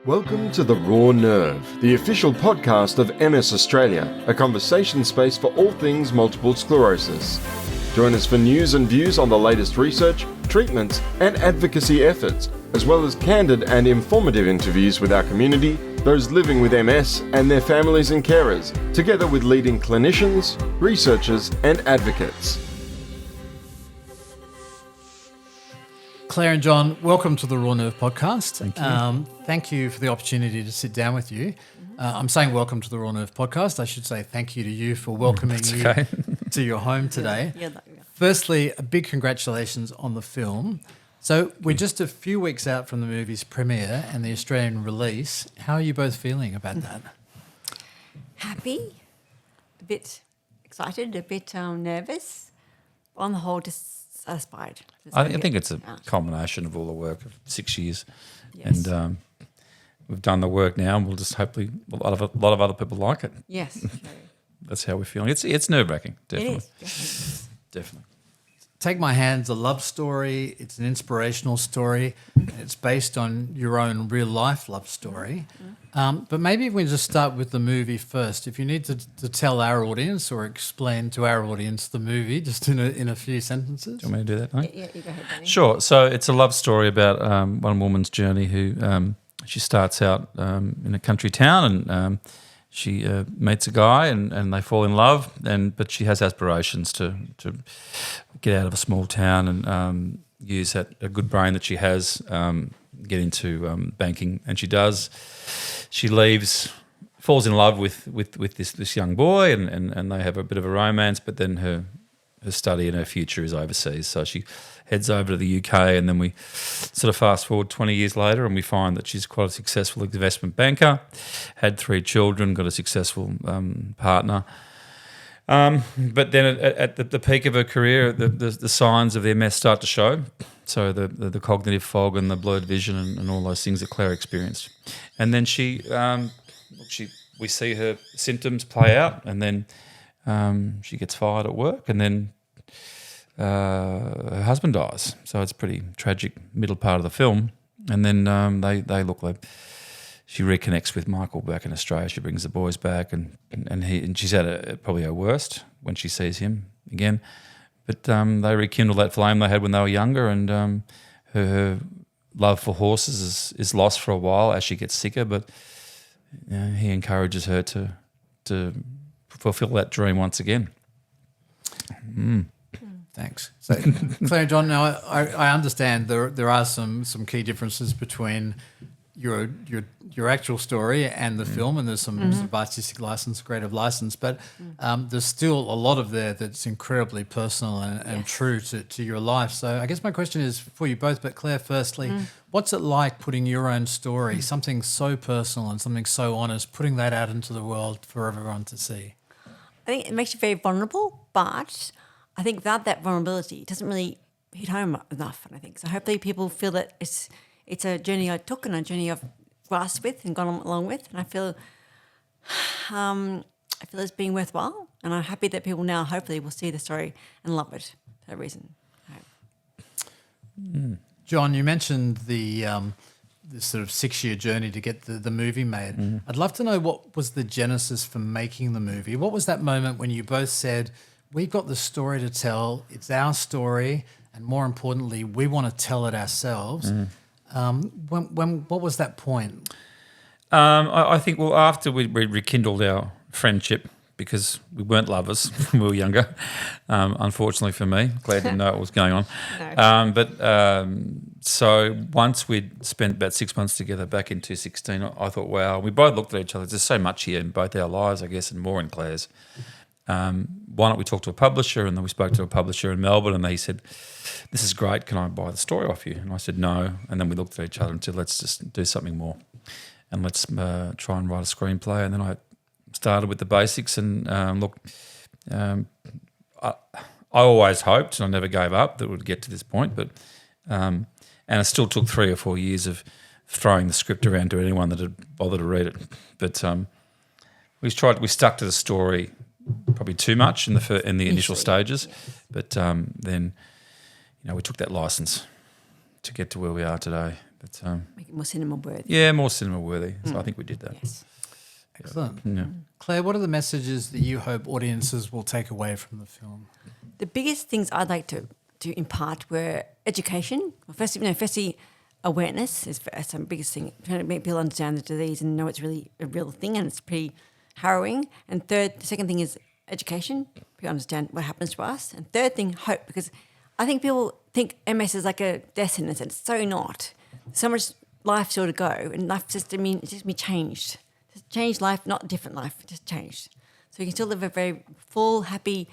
Welcome to the Raw Nerve, the official podcast of MS Australia, a conversation space for all things multiple sclerosis. Join us for news and views on the latest research, treatments, and advocacy efforts, as well as candid and informative interviews with our community, those living with MS and their families and carers, together with leading clinicians, researchers, and advocates. Claire and John, welcome to the Raw Nerve podcast. Thank you. Thank you for the opportunity to sit down with you. I'm saying welcome to the Raw Nerve podcast. I should say thank you to you for welcoming you to your home today. Firstly, a big congratulations on the film. So we're just a few weeks out from the movie's premiere and the Australian release. How are you both feeling about that? Happy, a bit excited, a bit nervous. On the whole, just satisfied. I think it's a culmination of all the work of 6 years. Yes. And we've done the work now, and we'll just hopefully a lot of other people like it. Yes. That's how we're feeling. It's nerve-wracking, definitely. It is, Definitely. Take My Hand's a love story. It's an inspirational story. It's based on your own real-life love story. But maybe if we just start with the movie first. If you need to tell our audience or explain to our audience the movie just in a few sentences. Do you want me to do that, Nate? Yeah, you go ahead, Danny. Sure. So it's a love story about one woman's journey who she starts out in a country town and she meets a guy and they fall in love, but she has aspirations to get out of a small town and use a good brain that she has, get into banking, and she does. She leaves, falls in love with this young boy, and they have a bit of a romance, but then her study and her future is overseas. So she heads over to the UK, and then we sort of fast forward 20 years later and we find that she's quite a successful investment banker, had 3 children, got a successful partner. But then at the peak of her career, the signs of the MS start to show. So the cognitive fog and the blurred vision and all those things that Claire experienced. And then we see her symptoms play out, and then she gets fired at work, and then her husband dies. So it's a pretty tragic middle part of the film. And then they look like she reconnects with Michael back in Australia. She brings the boys back, and she's at probably her worst when she sees him again. But they rekindle that flame they had when they were younger, and her love for horses is lost for a while as she gets sicker. But he encourages her to fulfill that dream once again. Thanks. So, Claire and John, now I understand there are some key differences between your actual story and the film, and there's some sort of artistic license, creative license, but there's still a lot of there that's incredibly personal and true to your life. So I guess my question is for you both, but Claire, firstly, what's it like putting your own story, something so personal and something so honest, putting that out into the world for everyone to see? I think it makes you very vulnerable, but I think without that vulnerability, it doesn't really hit home enough. And I think so. Hopefully, people feel that it's a journey I took and a journey I've grasped with and gone along with, and I feel it's being worthwhile. And I'm happy that people now hopefully will see the story and love it for that reason. John, you mentioned the this sort of 6-year journey to get the movie made. I'd love to know what was the genesis for making the movie. What was that moment when you both said, we've got the story to tell, it's our story, and more importantly, we want to tell it ourselves. What was that point? I think, after we rekindled our friendship, because we weren't lovers when we were younger, unfortunately for me. Claire didn't know what was going on. No. So once we'd spent about 6 months together back in 2016, I thought, wow, we both looked at each other. There's so much here in both our lives, I guess, and more in Claire's. Why don't we talk to a publisher? And then we spoke to a publisher in Melbourne, and he said, this is great, can I buy the story off you? And I said, no. And then we looked at each other and said, let's just do something more, and let's try and write a screenplay. And then I started with the basics, and I always hoped, and I never gave up, that it would get to this point, but and it still took 3 or 4 years of throwing the script around to anyone that had bothered to read it. But we stuck to the story probably too much in the initial stages, but then we took that license to get to where we are today. But Make it more cinema worthy. yeah, more cinema worthy. So I think we did that. Yes. Excellent. Yeah. Claire, what are the messages that you hope audiences will take away from the film? The biggest things I'd like to impart were education. Well, firstly, awareness is the biggest thing. Trying to make people understand the disease and know it's really a real thing and it's pretty harrowing. And the second thing is education. People understand what happens to us. And third thing, hope, because I think people think MS is like a death sentence, and it's so not. So much life still to go, and life it's just gonna be changed. Just changed life, not a different life, just changed. So you can still live a very full, happy,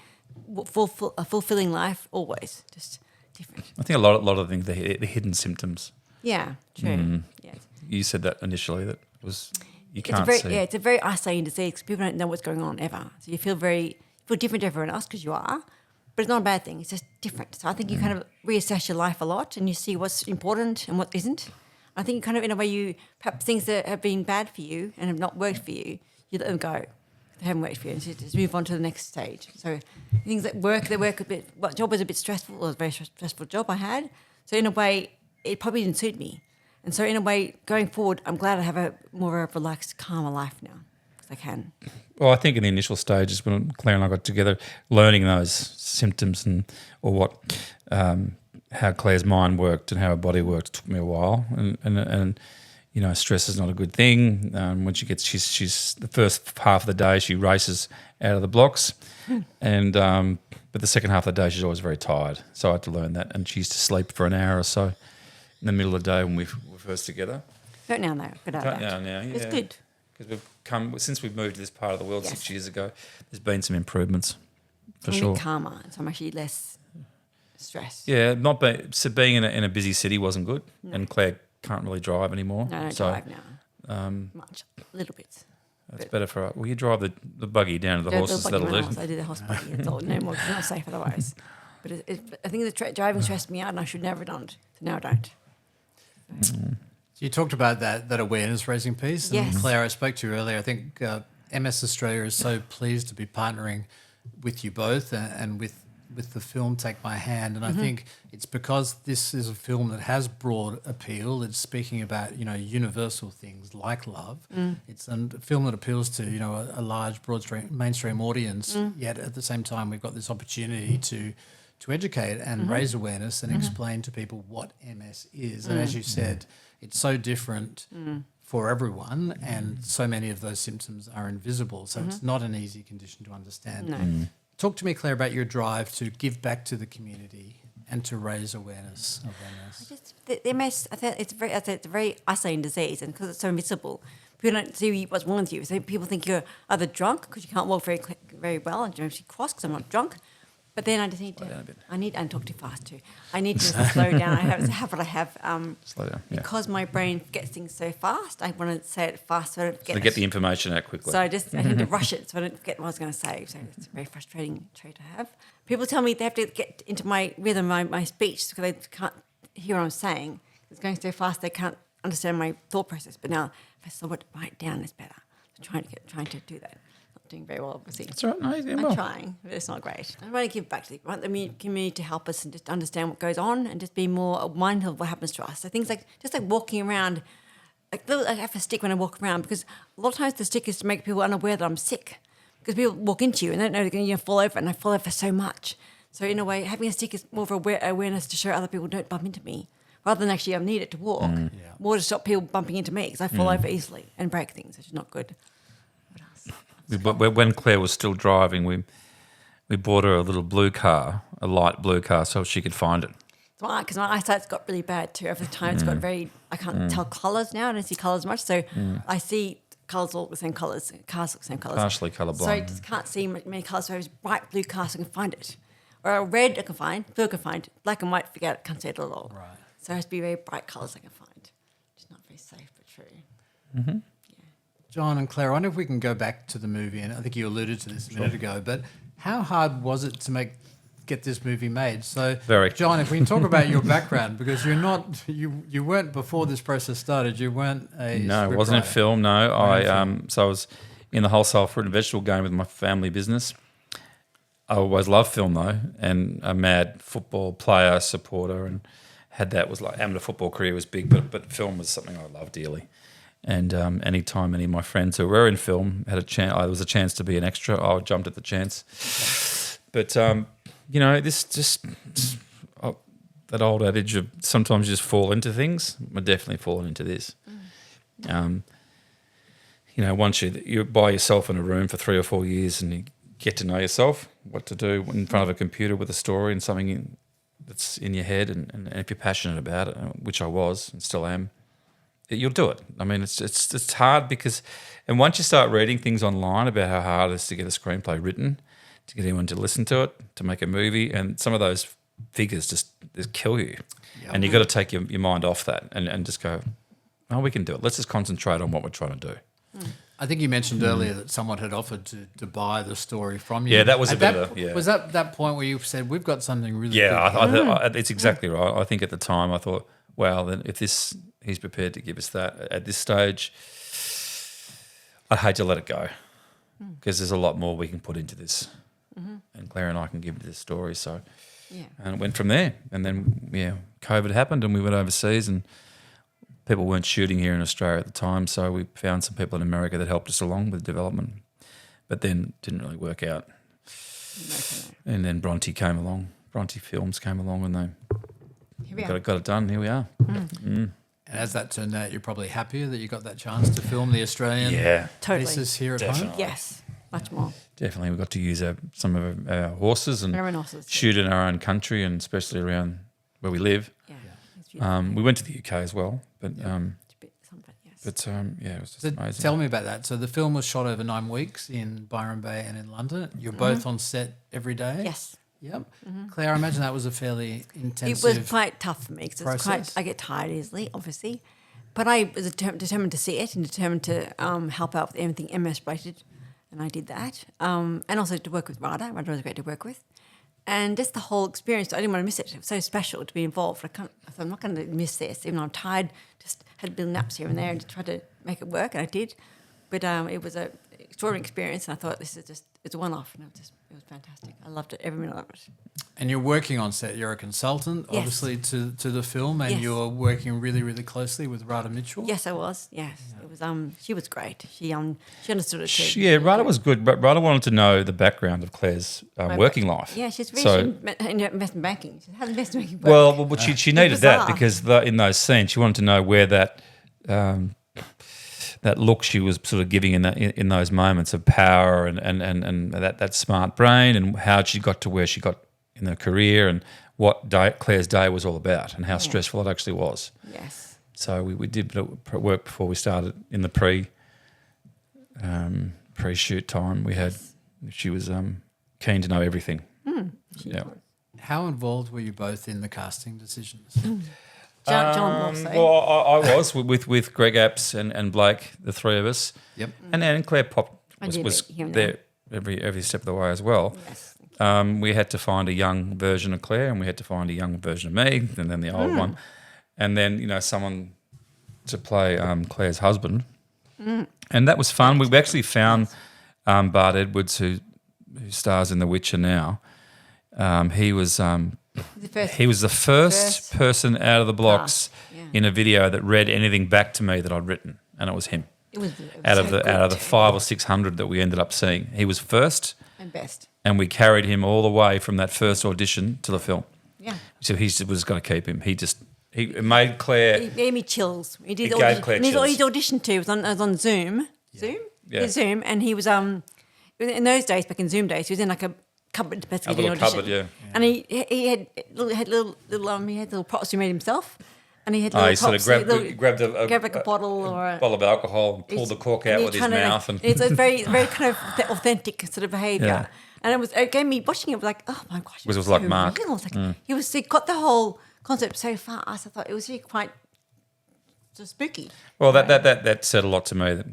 fulfilling life always, just different. I think a lot of things, the hidden symptoms. Yeah, true. Yeah. You said that initially, that was you It's can't a very, see. yeah, it's a very isolating disease because people don't know what's going on ever. So you feel different to everyone else because you are, but it's not a bad thing. It's just different. So I think you kind of reassess your life a lot and you see what's important and what isn't. I think kind of in a way perhaps things that have been bad for you and have not worked for you, you let them go. They haven't worked for you and so just move on to the next stage. So things that work a bit, job was a bit stressful. It was a very stressful job I had. So in a way, it probably didn't suit me. And so in a way, going forward, I'm glad I have a more of a relaxed, calmer life now because I can. Well, I think in the initial stages when Claire and I got together, learning those symptoms or what how Claire's mind worked and how her body worked took me a while. And you know, stress is not a good thing. When she's the first half of the day she races out of the blocks, and but the second half of the day she's always very tired. So I had to learn that, and she used to sleep for an hour or so in the middle of the day when we were first together. Don't now, though. Good at that. Now, yeah. It's good. Because since we've moved to this part of the world Yes. 6 years ago, there's been some improvements for I'm sure. calmer, so I'm actually less stressed. Yeah, being in a busy city wasn't good, and Claire can't really drive anymore. No, I don't so drive now. Much, a little bit. that's better for us. Well, you drive the buggy down to the horses. buggy That'll my do. horse. I do the horse buggy. It's all no more. It's not safe otherwise. But I think the driving stressed me out, and I should never have done it. So now I don't. So you talked about that awareness raising piece. And Yes. Claire, I spoke to you earlier. I think MS Australia is so pleased to be partnering with you both and with the film Take My Hand. And I think it's because this is a film that has broad appeal. It's speaking about, universal things like love. It's a film that appeals to, a large, mainstream audience. Yet at the same time, we've got this opportunity to educate and raise awareness and explain to people what MS is. And as you said, it's so different for everyone, and so many of those symptoms are invisible. So it's not an easy condition to understand. No. Talk to me, Claire, about your drive to give back to the community and to raise awareness of MS. Just the MS, I think it's a very isolating disease, and because it's so invisible, people don't see what's wrong with you. So people think you're either drunk because you can't walk very well, and you don't actually cross because I'm not drunk. But then I just need and talk too fast too. I need to slow down. I have a habit I have. Slow down. Yeah. Because my brain gets things so fast, I want to say it fast so I don't forget To get the information out quickly. So I need to rush it so I don't forget what I was going to say. So it's a very frustrating trait to have. People tell me they have to get into my rhythm, my speech, because they can't hear what I'm saying. It's going so fast they can't understand my thought process. But now if I slow it right down, it's better. I'm trying to do that. Not doing very well, obviously. That's all right. No, you're doing I'm well. trying, but it's not great. I want to give back to I want the community to help us and just understand what goes on and just be more mindful of what happens to us. So things like walking around, I have a stick when I walk around because a lot of times the stick is to make people unaware that I'm sick because people walk into you and they don't know they're going to fall over, and I fall over so much. So in a way, having a stick is more of awareness to show other people don't bump into me, rather than actually I need it to walk, more to stop people bumping into me because I fall over easily and break things, which is not good. When Claire was still driving, we bought her a little blue car, a light blue car, so she could find it. Because my eyesight's got really bad too. Over time, it's got I can't tell colours now. I don't see colours much. So I see colours all the same colours. Cars look the same colours. Partially colourblind. So I just can't see many colours. So I have a bright blue car so I can find it. Or a red I can find, blue I can find, black and white, forget it, can't see it at all. Right. So it has to be very bright colours I can find. Which is not very safe, but true. John and Claire, I wonder if we can go back to the movie, and I think you alluded to this a minute ago, but how hard was it to get this movie made? So, Very. John, if we can talk about your background, because you weren't before this process started, you weren't a No, it wasn't in scriptwriter. film. No, I was in the wholesale fruit and vegetable game with my family business. I always loved film though, and a mad football player, supporter, and had that was like amateur football career was big, but film was something I loved dearly. And anytime any of my friends who were in film had there was a chance to be an extra, I jumped at the chance. But that old adage of sometimes you just fall into things. I've definitely fallen into this. Once you're by yourself in a room for 3 or 4 years and you get to know yourself, what to do in front of a computer with a story and something that's in your head, and if you're passionate about it, which I was and still am, you'll do it. I mean, it's hard because, and once you start reading things online about how hard it is to get a screenplay written, to get anyone to listen to it, to make a movie, and some of those figures just kill you. Yep. And you've got to take your mind off that and just go, oh, we can do it. Let's just concentrate on what we're trying to do. I think you mentioned earlier that someone had offered to buy the story from you. Yeah, that was Was that that point where you said, we've got something really good? Yeah, it's exactly right. I think at the time I thought, well, then if he's prepared to give us that at this stage, I'd hate to let it go because there's a lot more we can put into this. And Claire and I can give to this story. So, and it went from there. And then, COVID happened and we went overseas and people weren't shooting here in Australia at the time. So we found some people in America that helped us along with development. But then it didn't really work out. And then Bronte came along. Bronte Films came along and they got it done. Here we are. And as that turned out, you're probably happier that you got that chance to film the Australian pieces here at home? Yes, much more. Definitely. We got to use some of our horses and shoot in our own country and especially around where we live. Yeah. We went to the UK as well, but it was just amazing. Tell me about that. So the film was shot over 9 weeks in Byron Bay and in London. You're both on set every day? Yes. Yep. Claire, I imagine that was a fairly intensive It was quite tough for me because I get tired easily, obviously. But I was determined to see it and determined to help out with anything MS-related, and I did that. And also to work with Rada. Rada was great to work with. And just the whole experience, I didn't want to miss it. It was so special to be involved. I thought, I'm not going to miss this. Even though I'm tired, just had little naps here and there and just tried to make it work, and I did. But it was an extraordinary experience, and I thought it's a one-off, and it was fantastic. I loved it, every minute of it. And you're working on set. You're a consultant, obviously, to the film, and you're working really, really closely with Rada Mitchell. Yes, I was. Yes, it was. She was great. She understood it too. Rada was good, but Rada wanted to know the background of Claire's working life. Yeah, she's really in investment banking. She had investment banking. Well, she needed that because in those scenes, she wanted to know where that look she was sort of giving in those moments of power and that smart brain and how she got to where she got in her career and what Claire's day was all about and how stressful it actually was. Yes. So we did work before we started in the pre-shoot time. She was keen to know everything. How involved were you both in the casting decisions? John also. Well, I was with Greg Apps and Blake, the three of us. Yep. And Claire Pop was there every step of the way as well. Yes. We had to find a young version of Claire and we had to find a young version of me and then the old one. And then, someone to play Claire's husband. And that was fun. We actually found Bart Edwards, who stars in The Witcher now. He was the first person out of the blocks in a video that read anything back to me that I'd written, and it was him. It was out of the 500 or 600 that we ended up seeing. He was first and best, and we carried him all the way from that first audition to the film. Yeah. So he was going to keep him. He made Claire. He gave me chills. He did. Gave Claire chills. His audition too was on Zoom. Zoom. Yeah. Zoom, and he was in those days, back in Zoom days, he was in like a cupboard, basically doing an audition. Cupboard, And he had little props he made himself, and he had little props. Sort of grabbed like a bottle or a bottle of alcohol and pulled the cork out with his mouth. And it's a very, very kind of authentic sort of behaviour. Yeah. And it gave me watching it was like, oh my gosh, it was like so Mark. real. Like, he got the whole concept so fast. I thought it was really quite sort of spooky. Well, that said a lot to me.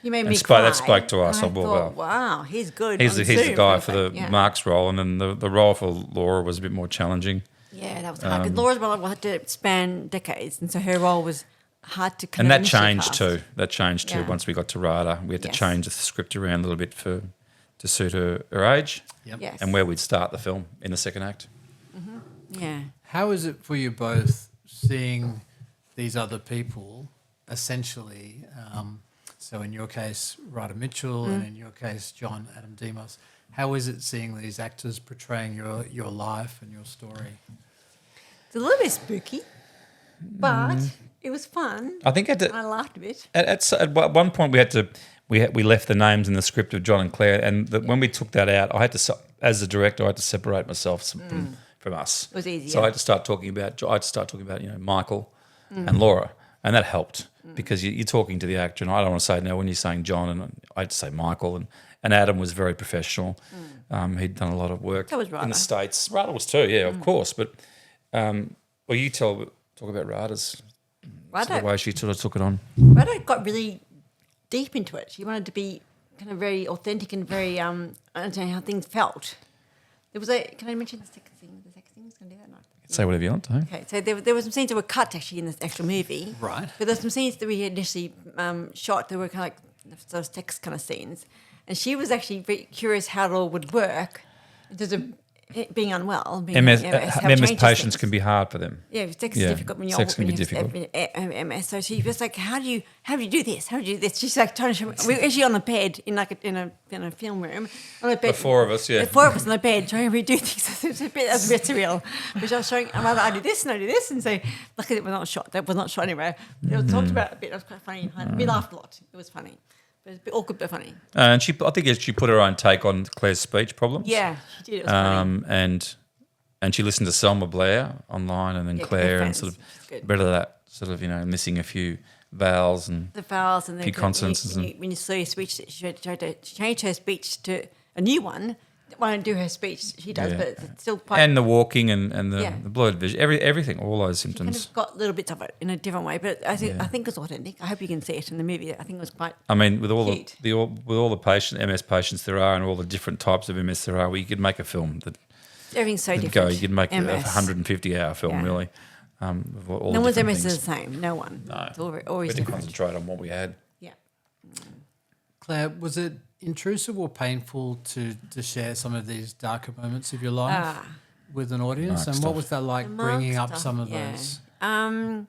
You made me cry. That spoke to us. I thought, wow, he's good. He's the guy for the Mark's role, and then the role for Laura was a bit more challenging. Yeah, that was hard. Because Laura's role had to span decades, and so her role was hard to connect. And that changed too. That changed too once we got to Rada. We had to change the script around a little bit to suit her age yes. and where we'd start the film in the second act. Mm-hmm. Yeah. How is it for you both seeing these other people essentially, so in your case, Ryder Mitchell, and in your case, John Adam Demos, how is it seeing these actors portraying your life and your story? It's a little bit spooky, but it was fun. I think I laughed a bit. At one point we left the names in the script of John and Claire, and when we took that out, I had to, as the director, I had to separate myself from us. It was easy. So I had to start talking about Michael and Laura, and that helped because you're talking to the actor, and I don't want to say now when you're saying John, and I had to say Michael, and Adam was very professional. He'd done a lot of work in the States. Rada was too, yeah, of course. But you talk about Rada's the way she sort of took it on. Rada got really deep into it. She wanted to be kind of very authentic and very I don't know how things felt. There was can I mention the sex scene? The sex scene? Can I do that? No. Say whatever you want. Okay, so there were some scenes that were cut actually in this actual movie. Right. But there's some scenes that we had initially shot that were kind of like those text kind of scenes. And she was actually very curious how it all would work in terms of it being unwell. Being MS patients things. can be hard for them. Yeah, sex is difficult when you're sex can be when difficult. MS. So she was like, "How do you do this? How do you do this?" She's like trying to show me. We were actually on a bed in a film room on a bed. The four of us, yeah. The four of us on the bed trying to do things. It was a bit surreal. Because I was showing, I do this and I do this, and so luckily it was not shot. That was not shot anywhere. It was talked about a bit. It was quite funny. We laughed a lot. It was funny. It was a bit awkward but funny. And I think she put her own take on Claire's speech problems. Yeah, she did. It was funny. And she listened to Selma Blair online, and then Claire, and sort of better that sort of missing a few vowels and a few consonants. When you saw your speech, she tried to change her speech to a new one. Won't do her speech. She does, but it's still quite. And the walking and the blurred vision, everything, all those symptoms. She kind of got little bits of it in a different way, but I think it's authentic. I hope you can see it in the movie. I think it was quite. I mean, with all cute. with all the MS patients there are, and all the different types of MS there are, you could make a film that. Everything's so different. You could make a 150-hour film, really. Of all no one's MS things. is the same. No one. No. It's always to different. concentrate on what we had. Yeah. Claire, was it intrusive or painful to share some of these darker moments of your life with an audience? And what was that like, bringing up some of those? It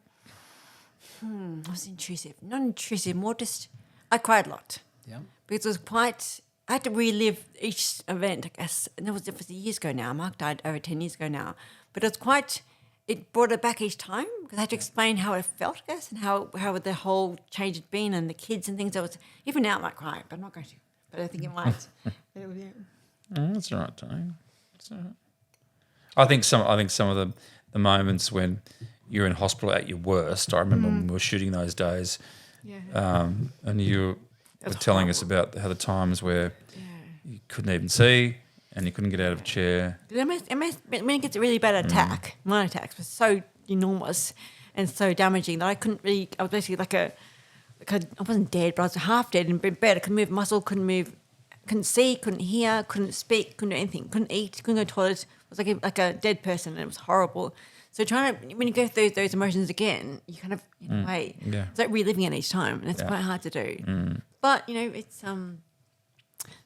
was intrusive. Not intrusive, more just I cried a lot. Yeah. Because it was quite. I had to relive each event, I guess. And that was years ago now. Mark died over 10 years ago now. But it was quite. It brought it back each time because I had to explain how it felt, I guess, and how the whole change had been, and the kids and things. Even now I might cry, but I'm not going to. But I think it might. That's all right, Tony. That's all right. I think some of the moments when you're in hospital at your worst. I remember when we were shooting those days, and you were telling us about how the times where you couldn't even see and you couldn't get out of a chair. When it gets a really bad attack, my attacks were so enormous and so damaging that I couldn't really. I was basically I wasn't dead, but I was half dead in bed. I couldn't move a muscle, couldn't move, couldn't see, couldn't hear, couldn't speak, couldn't do anything, couldn't eat, couldn't go to the toilet. I was like a dead person, and it was horrible. So when you go through those emotions again, you kind of in a way, it's like reliving it each time, and it's quite hard to do. But it's I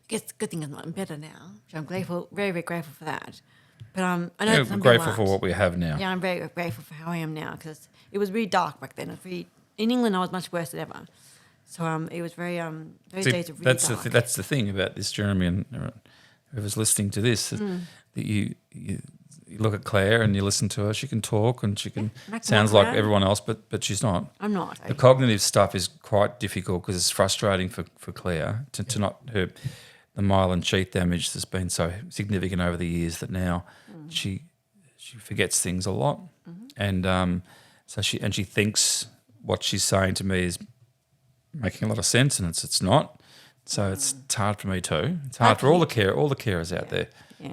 guess the good thing is I'm better now, which I'm grateful, very very grateful for that. But I know we're grateful for what we have now. Yeah, I'm very grateful for how I am now because it was really dark back then. It was really, in England, I was much worse than ever. So it was very those days are really dark. That's the thing about this, Jeremy, and whoever's listening to this, that you look at Claire and you listen to her. She can talk and she can sounds like everyone else, but she's not. I'm not. The cognitive stuff is quite difficult because it's frustrating for Claire to not her the myelin sheath damage that's been so significant over the years that now she forgets things a lot, and so she thinks what she's saying to me is making a lot of sense, and it's not. So it's hard for me too. It's hard for all the carers out there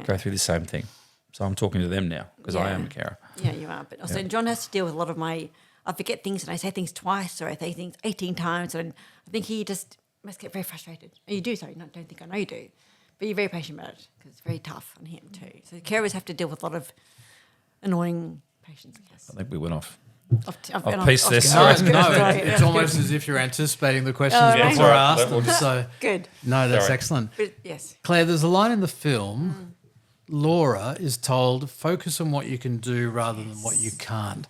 go through the same thing. So I'm talking to them now because I am a carer. Yeah, you are. But also John has to deal with a lot of I forget things and I say things twice or I say things 18 times, and I think he just must get very frustrated. And you do, sorry, don't think I know you do. But you're very patient about it because it's very tough on him too. So carers have to deal with a lot of annoying patients, I guess. I think we went off. I've pieced this. It's almost as if you're anticipating the questions before I asked them. So good. No, that's excellent. But yes, Claire, there's a line in the film Laura is told, focus on what you can do rather than what you can't,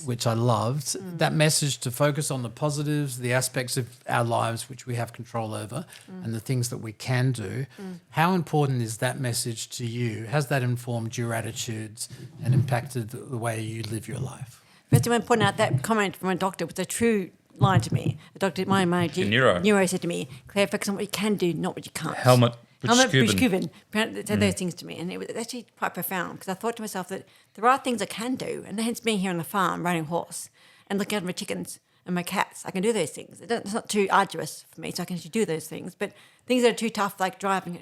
which I loved. That message to focus on the positives, the aspects of our lives which we have control over and the things that we can do. How important is that message to you? Has that informed your attitudes and impacted the way you live your life? First, I want to point out that comment from a doctor was a true line to me. The doctor, my neuro said to me, Claire, focus on what you can do, not what you can't. Helmet Cuban said those things to me, and it was actually quite profound because I thought to myself that there are things I can do, and hence being here on the farm, riding a horse, and looking after my chickens and my cats, I can do those things. It's not too arduous for me, so I can actually do those things. But things that are too tough, like driving,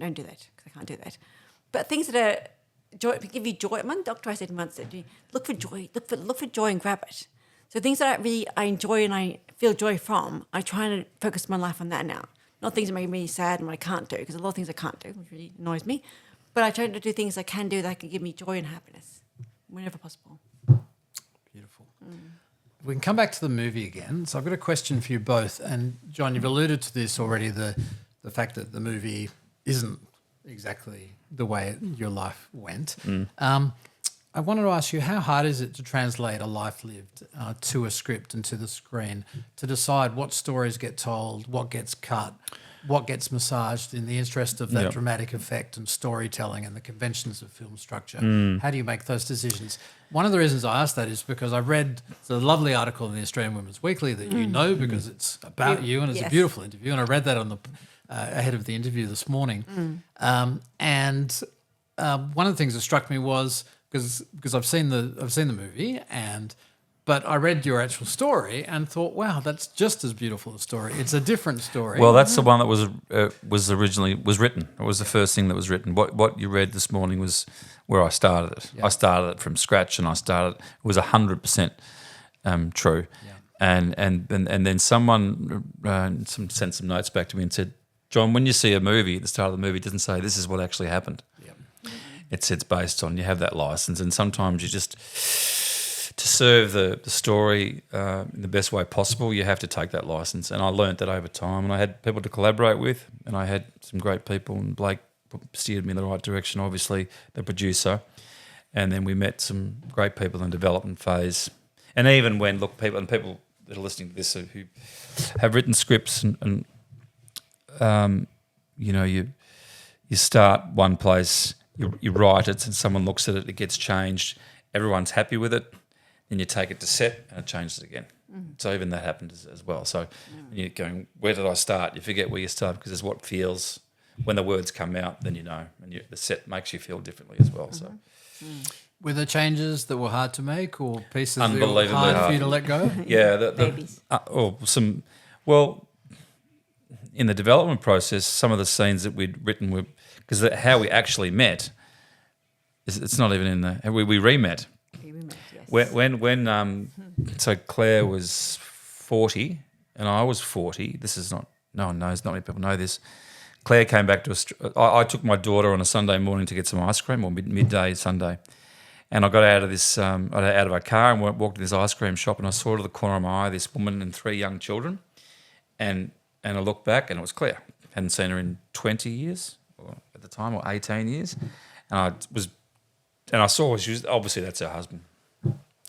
don't do that because I can't do that. But things that are give you joy. One doctor I said once, look for joy, look for joy and grab it. So things that I enjoy and I feel joy from, I try to focus my life on that now. Not things that make me sad and what I can't do, because a lot of things I can't do, which really annoys me. But I try to do things I can do that can give me joy and happiness whenever possible. Beautiful. We can come back to the movie again. So I've got a question for you both. And John, you've alluded to this already, the fact that the movie isn't exactly the way your life went. I wanted to ask you, how hard is it to translate a life lived to a script and to the screen, to decide what stories get told, what gets cut, what gets massaged in the interest of that dramatic effect and storytelling and the conventions of film structure? How do you make those decisions? One of the reasons I asked that is because I read the lovely article in the Australian Women's Weekly that you know because it's about you and it's a beautiful interview, and I read that on the ahead of the interview this morning. One of the things that struck me was, because I've seen the movie, but I read your actual story and thought, wow, that's just as beautiful a story. It's a different story. Well, that's the one that was originally written. It was the first thing that was written. What you read this morning was where I started it. I started it from scratch, and it was 100% true. And then someone sent some notes back to me and said, John, when you see a movie, at the start of the movie, it doesn't say this is what actually happened. It's based on, you have that license, and sometimes you just, to serve the story in the best way possible, you have to take that license. And I learnt that over time, and I had people to collaborate with, and I had some great people, and Blake steered me in the right direction, obviously, the producer. And then we met some great people in the development phase. And even when, people that are listening to this who have written scripts and you start one place, you write it, and someone looks at it, it gets changed, everyone's happy with it, then you take it to set and it changes again. So even that happened as well. So you're going, where did I start? You forget where you start because it's what feels, when the words come out, then you know, and the set makes you feel differently as well. So, were there changes that were hard to make, or pieces that were Unbelievably hard for hard. you to let go? Yeah, Babies. in the development process, some of the scenes that we'd written were, because how we actually met, it's not even in the, we re-met. Yes. When so Claire was 40 and I was 40. This is not, no one knows, not many people know this. Claire came back to Australia. I took my daughter on a Sunday morning to get some ice cream, or midday Sunday, and I got out of this, out of our car and walked to this ice cream shop, and I saw to the corner of my eye this woman and 3 young children, and I looked back and it was Claire. Hadn't seen her in 20 years at the time, or 18 years, and I saw she was, obviously that's her husband.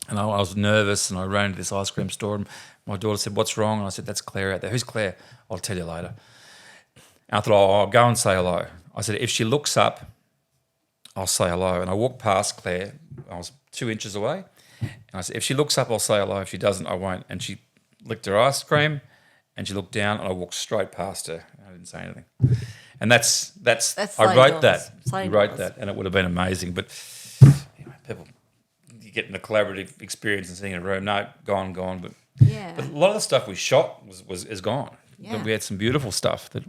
And I was nervous, and I ran into this ice cream store, and my daughter said, "What's wrong?" And I said, "That's Claire out there." "Who's Claire?" "I'll tell you later." And I thought, I'll go and say hello. I said, if she looks up, I'll say hello. And I walked past Claire. I was 2 inches away. And I said, if she looks up, I'll say hello. If she doesn't, I won't. And she licked her ice cream, and she looked down, and I walked straight past her. I didn't say anything. And that's I wrote that. You wrote that, and it would have been amazing. But people, you get in a collaborative experience and sitting in a room, no, gone. But a lot of the stuff we shot is gone. Yeah. We had some beautiful stuff that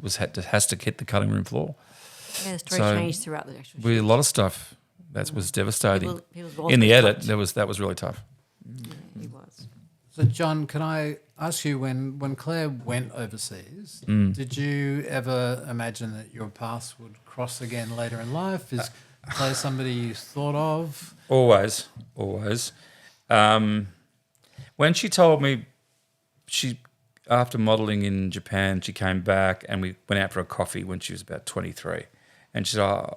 has to hit the cutting room floor. Yeah, the story changed throughout the actual shoot. A lot of stuff that was devastating. People's in the walls edit, were that was really tough. Yeah, he was. So, John, can I ask you, when Claire went overseas, did you ever imagine that your paths would cross again later in life? Is Claire somebody you thought of? Always. When she told me, after modelling in Japan, she came back and we went out for a coffee when she was about 23. And she said,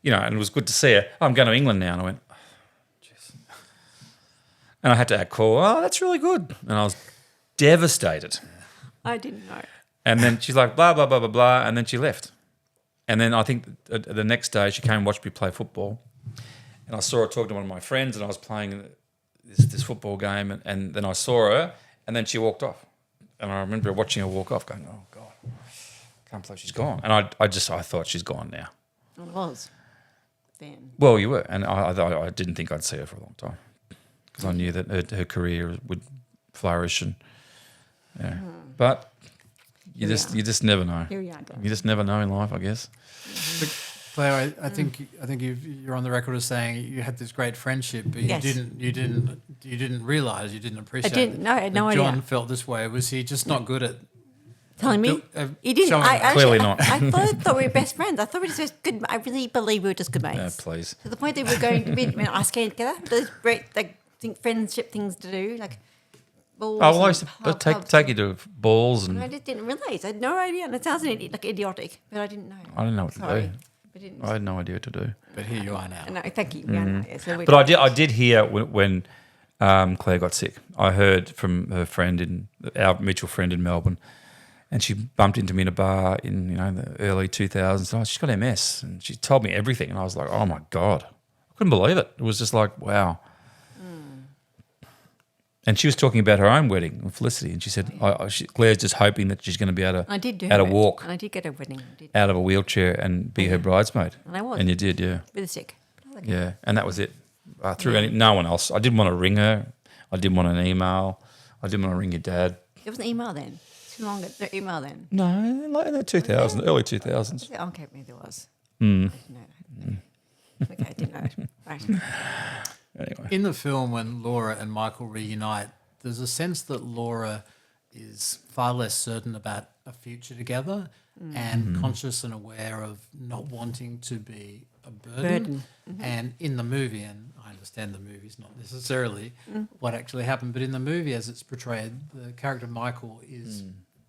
and it was good to see her. Oh, I'm going to England now. And I went, oh, jeez. And I had to act cool. Oh, that's really good. And I was devastated. I didn't know. And then she's like, blah, blah, blah, blah, blah. And then she left. And then I think the next day she came and watched me play football. And I saw her talking to one of my friends, and I was playing this football game. And then I saw her, and then she walked off. And I remember watching her walk off going, oh, God, I can't believe she's gone. And I thought she's gone now. It was. Then. Well, you were. And I didn't think I'd see her for a long time because I knew that her career would flourish. And But you just never know. Here we are, You just never know in life, I guess. Claire, I think you're on the record as saying you had this great friendship, but you didn't realise, you didn't appreciate. I didn't. No, I had no idea. John felt this way. Was he just not good at telling me? He didn't. Clearly not. I thought we were best friends. I thought we were just good. I really believe we were just good mates. Yeah, please. To the point that we were going to be ice skating together. Those great friendship things to do, like balls. Oh, well, I used to take you to balls and I just didn't realise. I had no idea. And it sounds idiotic, but I didn't know. I didn't know what to do. I I had no idea what to do. But here you are now. No, thank you. Yeah, no, yeah, so But I did hear when Claire got sick. I heard from her friend our mutual friend in Melbourne, and she bumped into me in a bar in the early 2000s. Oh, she's got MS, and she told me everything, and I was like, oh my God, I couldn't believe it. It was just like, wow. And she was talking about her own wedding with Felicity, and she said, Claire's just hoping that she's going to be able to walk. And I did get a wedding. Out of a wheelchair and be her bridesmaid. And I was. And you did, yeah. With a stick. Yeah, and that was it. No one else. I didn't want to ring her. I didn't want an email. I didn't want to ring your dad. There was an email then. Too long. No email then. No, like in the 2000s, early 2000s. Okay, maybe there was. I didn't know that. Okay, I didn't know it. Right. Anyway. In the film, when Laura and Michael reunite, there's a sense that Laura is far less certain about a future together and conscious and aware of not wanting to be a burden. And in the movie, and I understand the movie's not necessarily what actually happened, but in the movie as it's portrayed, the character Michael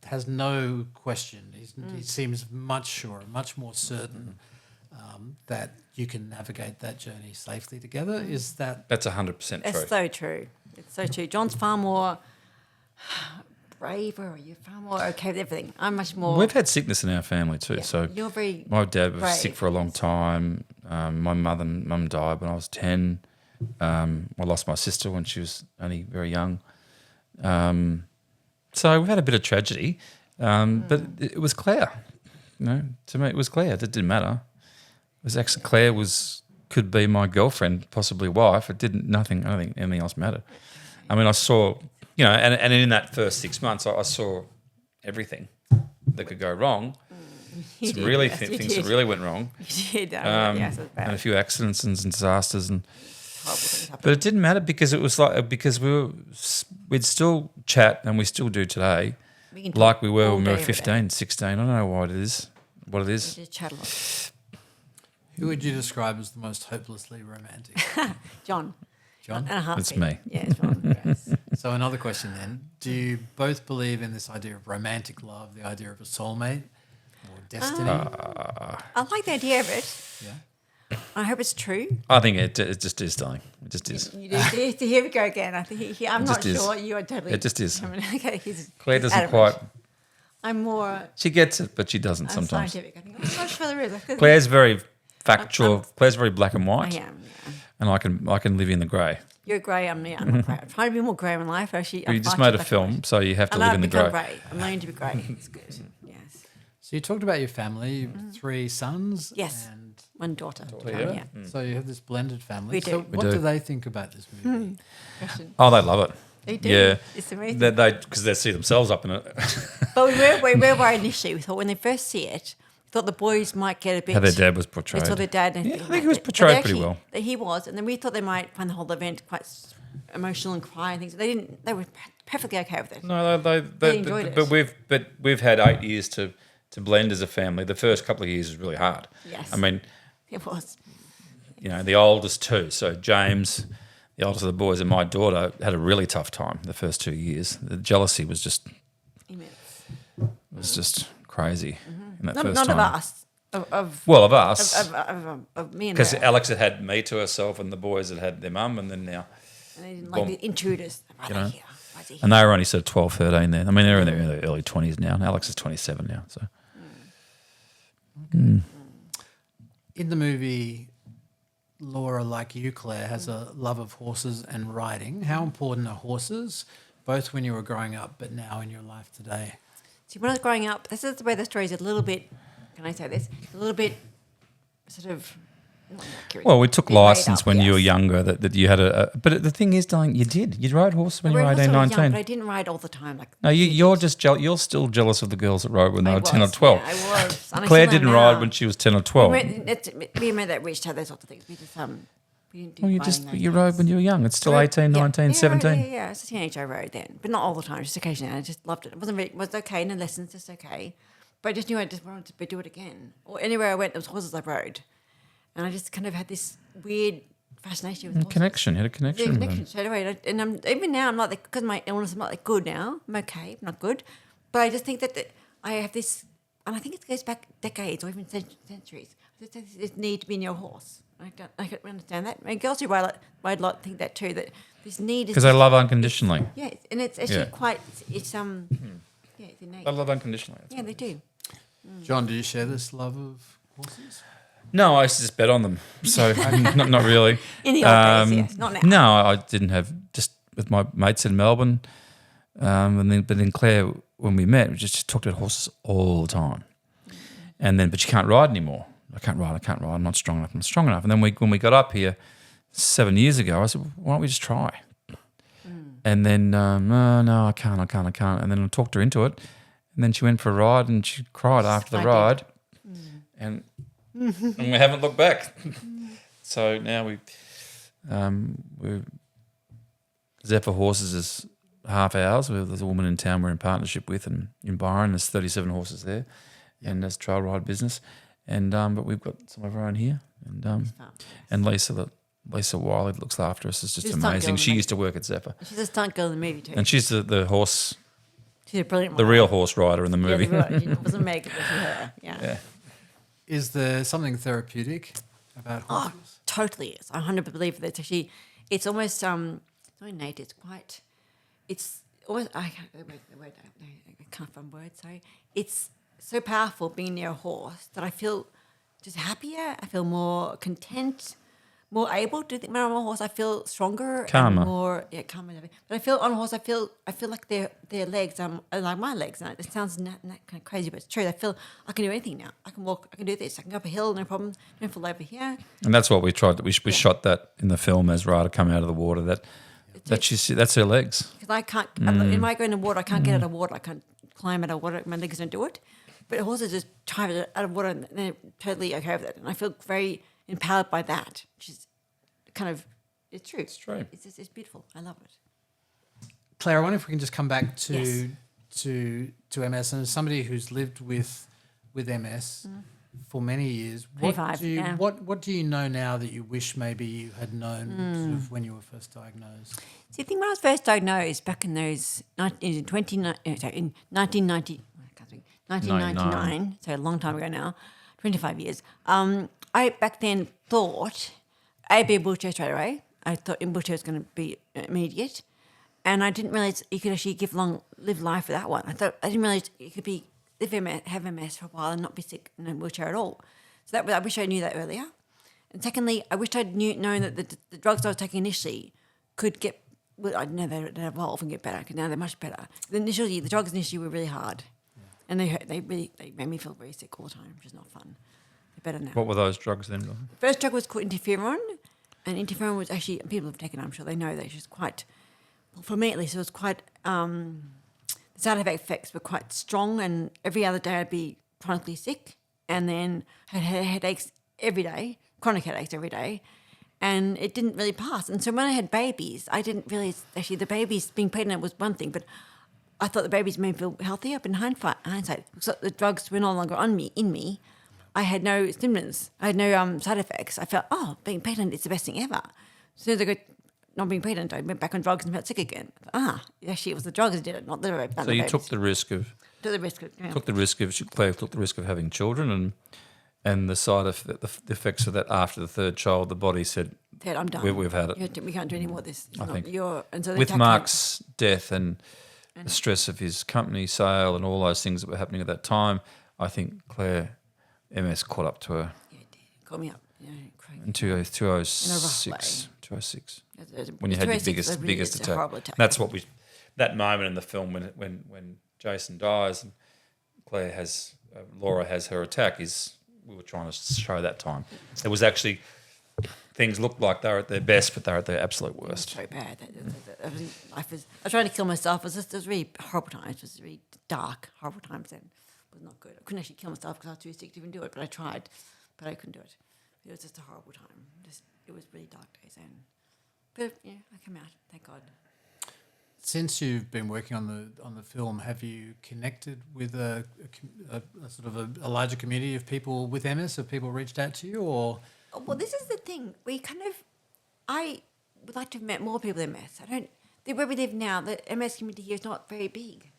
has no question. He seems much surer, much more certain that you can navigate that journey safely together. Is that... That's 100% true. It's so true. It's so true. John's far more braver. You're far more okay with everything. I'm much more... We've had sickness in our family too. Yeah, so you're very my dad was brave. sick for a long time. My mum died when I was 10. I lost my sister when she was only very young. So we've had a bit of tragedy. But it was Claire. To me it was Claire. It didn't matter. It was actually Claire could be my girlfriend, possibly wife. I don't think anything else mattered. I mean, I saw, and in that first 6 months, I saw everything that could go wrong. Things that really went wrong. You did. And a few accidents and disasters, but it didn't matter because it was because we'd still chat and we still do today, like we were when we were 15, 16. I don't know what it is. We just chat a lot. Who would you describe as the most hopelessly romantic? John. John? And a heartbeat. It's me. Yeah, John. Yes. So another question then. Do you both believe in this idea of romantic love, the idea of a soulmate or destiny? I like the idea of it. Yeah. I hope it's true. I think it just is, darling. It just is. You do. Here we go again. I think I'm not sure. You are totally... It just is. Okay. Claire doesn't adamant. quite... I'm more... She gets it, but she doesn't sometimes. Scientific. I think I'm not sure there is. Claire's very factual. Claire's very black and white. I am, yeah. And I can live in the grey. You're grey. I'm not grey. I'm trying to be more grey in life. Actually, You just made a film, so you have to live in the grey. I'm learning to be grey. It's good. Yes. So you talked about your family, you have 3 sons. Yes. And one daughter. yeah. So you have this blended family. We do. So We what do. do they think about this movie? Oh, they love it. They do. Yeah. It's amazing. Because they see themselves up in it. But we were worried initially. We thought when they first see it, we thought the boys might get a bit... How their dad was We portrayed. saw their dad. And Yeah, I think he was portrayed pretty well. He was. And then we thought they might find the whole event quite emotional and cry and things. They didn't. They were perfectly okay with it. No, They enjoyed it. But we've had 8 years to blend as a family. The first couple of years was really hard. Yes. I mean, It was. the oldest 2. So James, the oldest of the boys, and my daughter had a really tough time the first 2 years. The jealousy was just Immense. crazy in that first None time. of us of us. of me and Because her. Alex had me to herself and the boys had their mum, and then now. And they didn't like the intruders. Why are they here? Why is he here? And they were only sort of 12, 13 then. I mean, they're in their early 20s now. And Alex is 27 now. So. In the movie, Laura, like you, Claire, has a love of horses and riding. How important are horses, both when you were growing up but now in your life today? See, when I was growing up, this is where the story is a little bit, can I say this? A little bit sort of not accurate. Well, we took Bit made license up, when you were yes. younger that you had but the thing is, darling, you did. You rode horses when you were I 18, was 19. young, but I didn't ride all the time. Like No, you're just you're still jealous of the girls that rode when they I were 10 or was, 12. Yeah, I was. And I Claire still am didn't now. ride when she was 10 or 12. We made that reached out those sorts of things. We just we didn't do Well, riding you those rode days. when you were young. It's still 18, 19, yeah, 17. Yeah. As a teenager, I rode then, but not all the time. Just occasionally. I just loved it. It was okay. No lessons, just okay. But I just knew I just wanted to do it again. Or anywhere I went, there was horses I rode, and I just kind of had this weird fascination with horses. Connection. You had a connection. Yeah, with connection them. straight away. And even now, I'm not because of my illness. I'm not that good now. I'm okay. I'm not good, but I just think that I have this, and I think it goes back decades or even centuries. This need to be near a horse. I don't understand that. I mean, girls who ride a lot think that too. That this need is Because they love unconditionally. yeah, and it's actually Yeah. quite it's innate. They love unconditionally. Yeah, they do. John, do you share this love of horses? No, I used to just bet on them. So not really. In the old days, yes, not now. No, I didn't have, just with my mates in Melbourne. But then Claire, when we met, we just talked about horses all the time. But you can't ride anymore. I can't ride. I'm not strong enough. And then when we got up here 7 years ago, I said, why don't we just try? And then, no, I can't. And then I talked her into it. And then she went for a ride and she cried after the ride. And we haven't looked back. So now we're Zephyr Horses is half ours. There's a woman in town we're in partnership with, and in Byron there's 37 horses there, and there's trail ride business. And but we've got some of our own here, and Lisa Wiley looks after us. It's just She's a stunt amazing. girl, She mate. used to work at Zephyr, She's a stunt girl in the movie too. and she's the horse, She's a brilliant the one. real horse rider in the movie. Yeah, it wasn't Meg, it was her. Yeah. Yeah. Is there something therapeutic about Oh, horses? totally is. I 100% believe that it's almost, it's not innate, it's almost, I can't find words, sorry. It's so powerful being near a horse that I feel just happier, I feel more content, more able to think when I'm on a horse. I feel stronger Calmer. and more calmer. But I feel on a horse. I feel like their legs are like my legs. And it sounds kind of crazy, but it's true. I feel I can do anything now. I can walk. I can do this. I can go up a hill, no problem. Don't fall over here. And that's what we tried. We shot that in the film as Rada come out of the water. That's her legs. Because I can't. If I go in the water, I can't get out of water. I can't climb out of water. My legs don't do it. But horses just try out of water and they're totally okay with it. And I feel very empowered by that, which is kind of, it's true. It's true. It's beautiful. I love it. Claire, I wonder if we can just come back to Yes. to MS, and as somebody who's lived with MS for many years, 25, yeah. what do you know now that you wish maybe you had known sort of when you were first diagnosed? See, I think when I was first diagnosed back in those in 1999, so a long time ago now, 25 years. I back then thought I'd be in wheelchair straight away. I thought in wheelchair was going to be immediate, and I didn't realize you could actually live life with that one. I didn't realize you could have MS for a while and not be sick in a wheelchair at all. So I wish I knew that earlier. And secondly, I wish I'd known that the drugs I was taking initially could get. Well, I know they'd evolve and get better because now they're much better. The drugs initially were really hard, and they made me feel very sick all the time, which is not fun. They're better now. What were those drugs then? The first drug was called interferon, and interferon was actually, people have taken it, I'm sure they know that it's just quite, well, for me at least, it was quite, the side effects were quite strong, and every other day I'd be chronically sick, and then I had headaches every day, chronic headaches every day, and it didn't really pass. And so when I had babies, I didn't realize, actually the babies, being pregnant was one thing, but I thought the babies made me feel healthier, but in hindsight, because the drugs were no longer in me, I had no symptoms. I had no side effects. I felt, being pregnant is the best thing ever. As soon as I got not being pregnant, I went back on drugs and felt sick again. Actually, it was the drugs that did it, not the babies. So you took the risk of. Took the risk of, yeah. Claire took the risk of having children, and and the side of the effects of that after the third child, the body said, Ted, I'm done. We've had it. We can't do any more of this. I think. And so With Mark's death and the stress of his company sale and all those things that were happening at that time, I think Claire MS caught up to her. Yeah, it did. Call me up. Craig. In 2006. 2006. When you had your 2006 biggest it's a attack. horrible attack. That's what that moment in the film when Jason dies and Laura has her attack is we were trying to show that time. It was actually things looked like they were at their best, but they were at their absolute worst. So bad. I was trying to kill myself. It was really horrible times. It was really dark, horrible times. And it was not good. I couldn't actually kill myself because I was too sick to even do it. But I tried, but I couldn't do it. It was just a horrible time. It was really dark days. But yeah, I came out. Thank God. Since you've been working on the film, have you connected with a sort of a larger community of people with MS? Have people reached out to you, or? Well, this is the thing. I would like to have met more people with MS. Where we live now, the MS community here is not very big.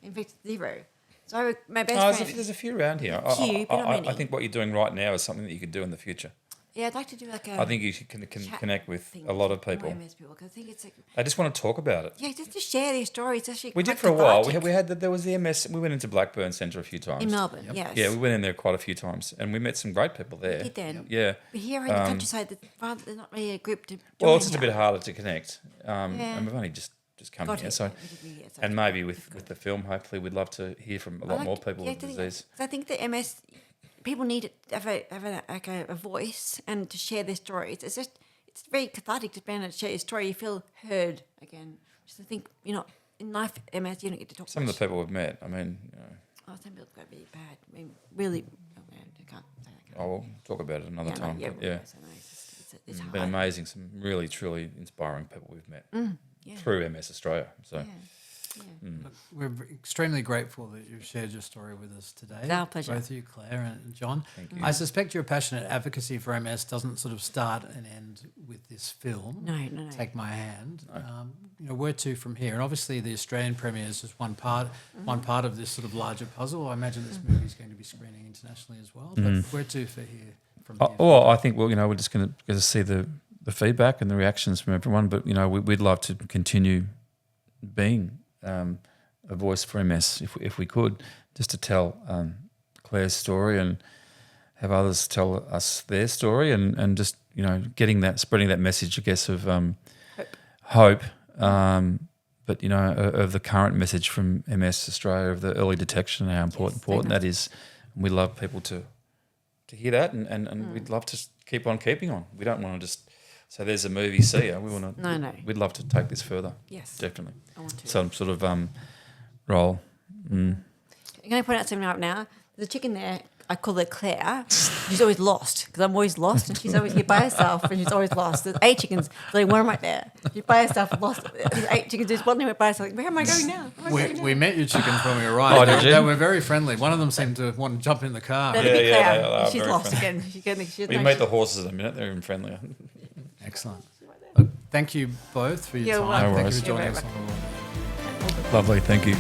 In fact, zero. So my best friend. There's a few around here. But not many. I think what you're doing right now is something that you could do in the future. Yeah, I'd like to do like a. I think you should connect with a lot of people. MS people, 'cause I think it's like. I just want to talk about it. Yeah, just to share their stories. Actually, We did for a while. There was the MS. We went into Blackburn Centre a few times. in Melbourne. Yes. Yeah, we went in there quite a few times, and we met some great people there. We did then. Yeah. But here in the countryside, there's not really a group to. Well, join it's just a bit now. harder to connect, and we've only just come Got here, it. so. We did, And maybe with the film, hopefully, we'd love to hear from a lot more people with the disease. I think the MS people need to have a voice and to share their stories. It's very cathartic to be able to share your story. You feel heard again. Just I think in life MS you don't get to talk. Some of the people we've met, I mean, some people go really bad. I mean, really. I can't say that. we'll talk about it another time. Yeah. But yeah. It's Been hard. amazing. Some really, truly inspiring people we've met Yeah. through MS Australia. So. Yeah. We're extremely grateful that you've shared your story with us today. It's our pleasure. Both of you, Claire and John. Thank you. I suspect your passionate advocacy for MS doesn't sort of start and end with this film. No. Take My Hand. Where to from here? And obviously the Australian premiere is just one part of this sort of larger puzzle. I imagine this movie is going to be screening internationally as well. But where to for here? From here? Well, I think we're just going to see the feedback and the reactions from everyone. But we'd love to continue being a voice for MS if we could, just to tell Claire's story and have others tell us their story and just spreading that message, I guess, of hope. But of the current message from MS Australia of the early detection and how important that is. We love people to hear that, and we'd love to keep on keeping on. We don't want to just say there's a movie, see ya. We want to. No. We'd love to take this further. Yes. Definitely. I want to. Some sort of role. Can I point out something right now? There's a chicken there. I call her Claire. She's always lost because I'm always lost, and she's always here by herself, and she's always lost. There's 8 chickens. There's only one right there. She's by herself, lost. There's 8 chickens. There's one there by herself. Where am I going now? We met your chickens when we arrived. Oh, did you? They were very friendly. One of them seemed to want to jump in the car. That'd be Yeah, Claire. they are She's very lost friendly. again. We meet the horses in a minute. They're even friendlier. Excellent. Look, thank you both for your You're time. welcome. Thank you worries. for joining You're us very on the Raw. Lovely. Thank you.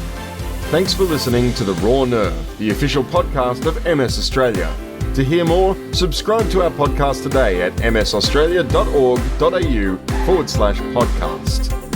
Thanks for listening to the Raw Nerve, the official podcast of MS Australia. To hear more, subscribe to our podcast today at msaustralia.org.au/podcast.